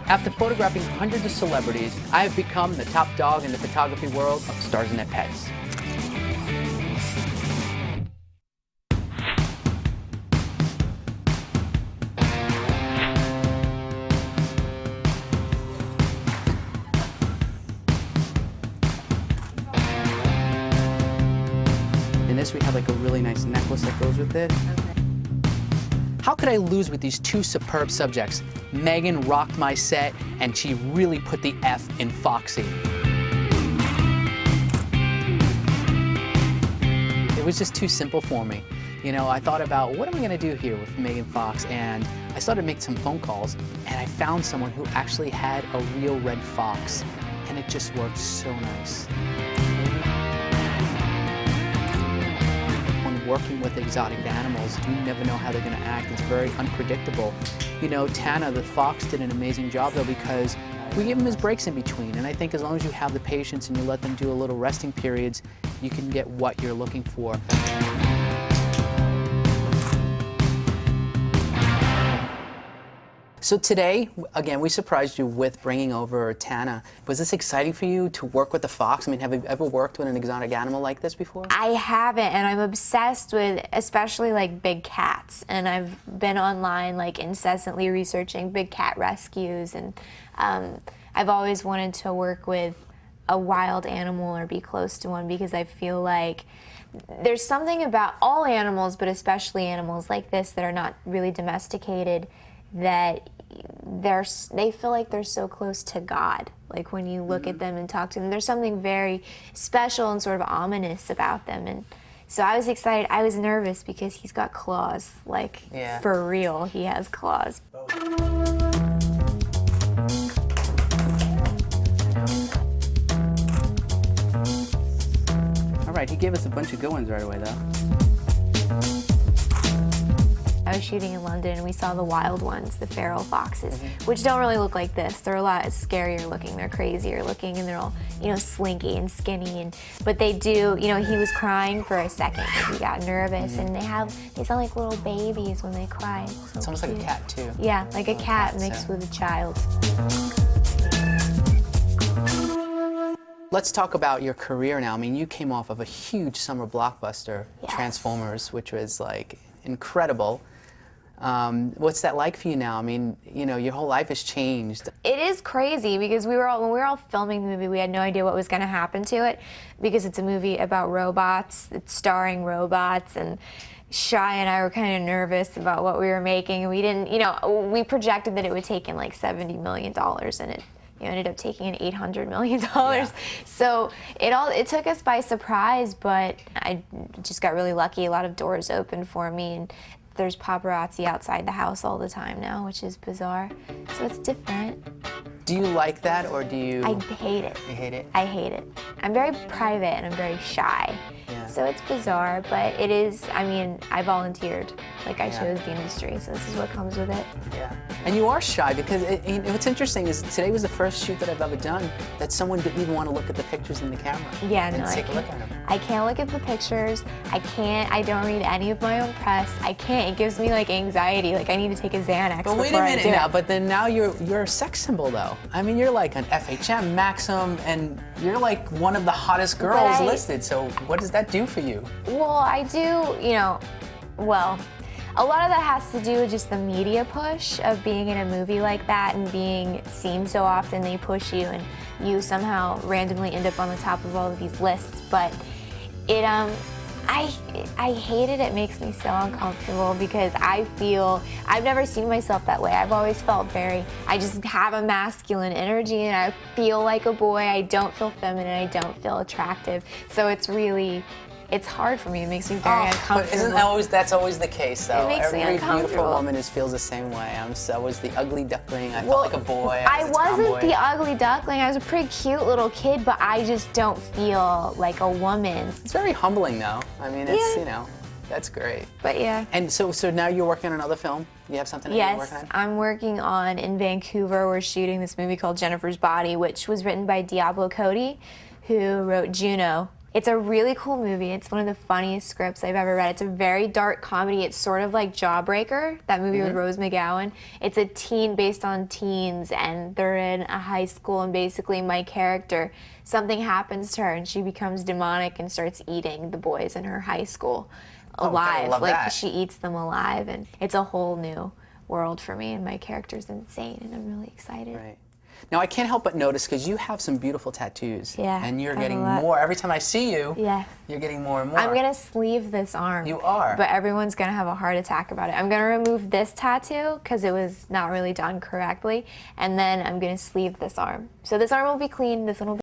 After photographing hundreds of celebrities, I have become the top dog in the photography world of Starznet Pets. In this, we have like a really nice necklace that goes with it. How could I lose with these two superb subjects? Megan rocked my set, and she really put the F in Foxy. It was just too simple for me. You know, I thought about, what am I gonna do here with Megan Fox? And I started to make some phone calls, and I found someone who actually had a real red fox, and it just worked so nice. Working with exotic animals, you never know how they're going to act. It's very unpredictable. You know, Tana, the fox, did an amazing job though, because we give him his breaks in between. And I think as long as you have the patience and you let them do a little resting periods, you can get what you're looking for. So today, again, we surprised you with bringing over Tana. Was this exciting for you to work with the fox? I mean, have you ever worked with an exotic animal like this before? I haven't, and I'm obsessed with especially like big cats. And I've been online like incessantly researching big cat rescues, and I've always wanted to work with a wild animal or be close to one, because I feel like there's something about all animals, but especially animals like this that are not really domesticated, that they feel like they're so close to God. Like when you look at them and talk to them, there's something very special and sort of ominous about them. And so I was excited. I was nervous because he's got claws. Like, for real, he has claws. All right, he gave us a bunch of good ones right away, though. I was shooting in London, and we saw the wild ones, the feral foxes, which don't really look like this. They're a lot scarier looking, they're crazier looking, and they're all, you know, slinky and skinny. But they do, you know, he was crying for a second because he got nervous, and they sound like little babies when they cry. So it's almost cute. like a cat, too. Yeah, like a cat mixed with a child. Let's talk about your career now. I mean, you came off of a huge summer blockbuster, Transformers, which was like incredible. What's that like for you now? I mean, you know, your whole life has changed. It is crazy because when we were all filming the movie, we had no idea what was going to happen to it, because it's a movie about robots, it's starring robots, and Shai and I were kind of nervous about what we were making, and we didn't, you know, we projected that it would take in like $70 million, and it, you know, ended up taking in $800 million. Yeah. So it took us by surprise, but I just got really lucky. A lot of doors opened for me, and there's paparazzi outside the house all the time now, which is bizarre. So it's different. Do you like that, or do you? I hate it. You hate it? I hate it. I'm very private and I'm very shy. Yeah. So it's bizarre, but it is, I mean, I volunteered. Like, I chose the industry, so this is what comes with it. Yeah. And you are shy, because what's interesting is today was the first shoot that I've ever done that someone didn't even want to look at the pictures in the camera. Yeah, and no, take a look at them. I can't look at the pictures. I don't read any of my own press. I can't. It gives me like anxiety. Like, I need to take a Xanax But wait a minute now, but then now you're a sex symbol though. I mean, you're like an FHM, Maxim, and you're like one of the hottest girls listed. So what does that do for you? Well, I do, you know, well, a lot of that has to do with just the media push of being in a movie like that and being seen so often. They push you, and you somehow randomly end up on the top of all of these lists. But it, I hate it. It makes me so uncomfortable because I feel, I've never seen myself that way. I've always felt I just have a masculine energy, and I feel like a boy. I don't feel feminine. I don't feel attractive. So it's hard for me. It makes me very uncomfortable. But that's always the case, though? It makes me uncomfortable. Every beautiful woman feels the same way. I was the ugly duckling. I felt like a boy. I wasn't the ugly duckling. I was a pretty cute little kid, but I just don't feel like a woman. It's very humbling, though. I mean, it's, you know, that's great. But yeah. And so now you're working on another film? You have something that you're working on? Yes, I'm working on, in Vancouver, we're shooting this movie called Jennifer's Body, which was written by Diablo Cody, who wrote Juno. It's a really cool movie. It's one of the funniest scripts I've ever read. It's a very dark comedy. It's sort of like Jawbreaker, that movie with Rose McGowan. It's a teen based on teens, and they're in a high school, and basically my character, something happens to her and she becomes demonic and starts eating the boys in her high school alive. love Like that. she eats them alive, and it's a whole new world for me, and my character's insane, and I'm really excited. Right. Now, I can't help but notice, because you have some beautiful tattoos. Yeah, And you're I have a getting lot. more. Every time I see you, Yeah. you're getting more and more. I'm gonna sleeve this arm. You are. But everyone's gonna have a heart attack about it. I'm gonna remove this tattoo because it was not really done correctly, and then I'm gonna sleeve this arm. So this arm will be clean, this one will be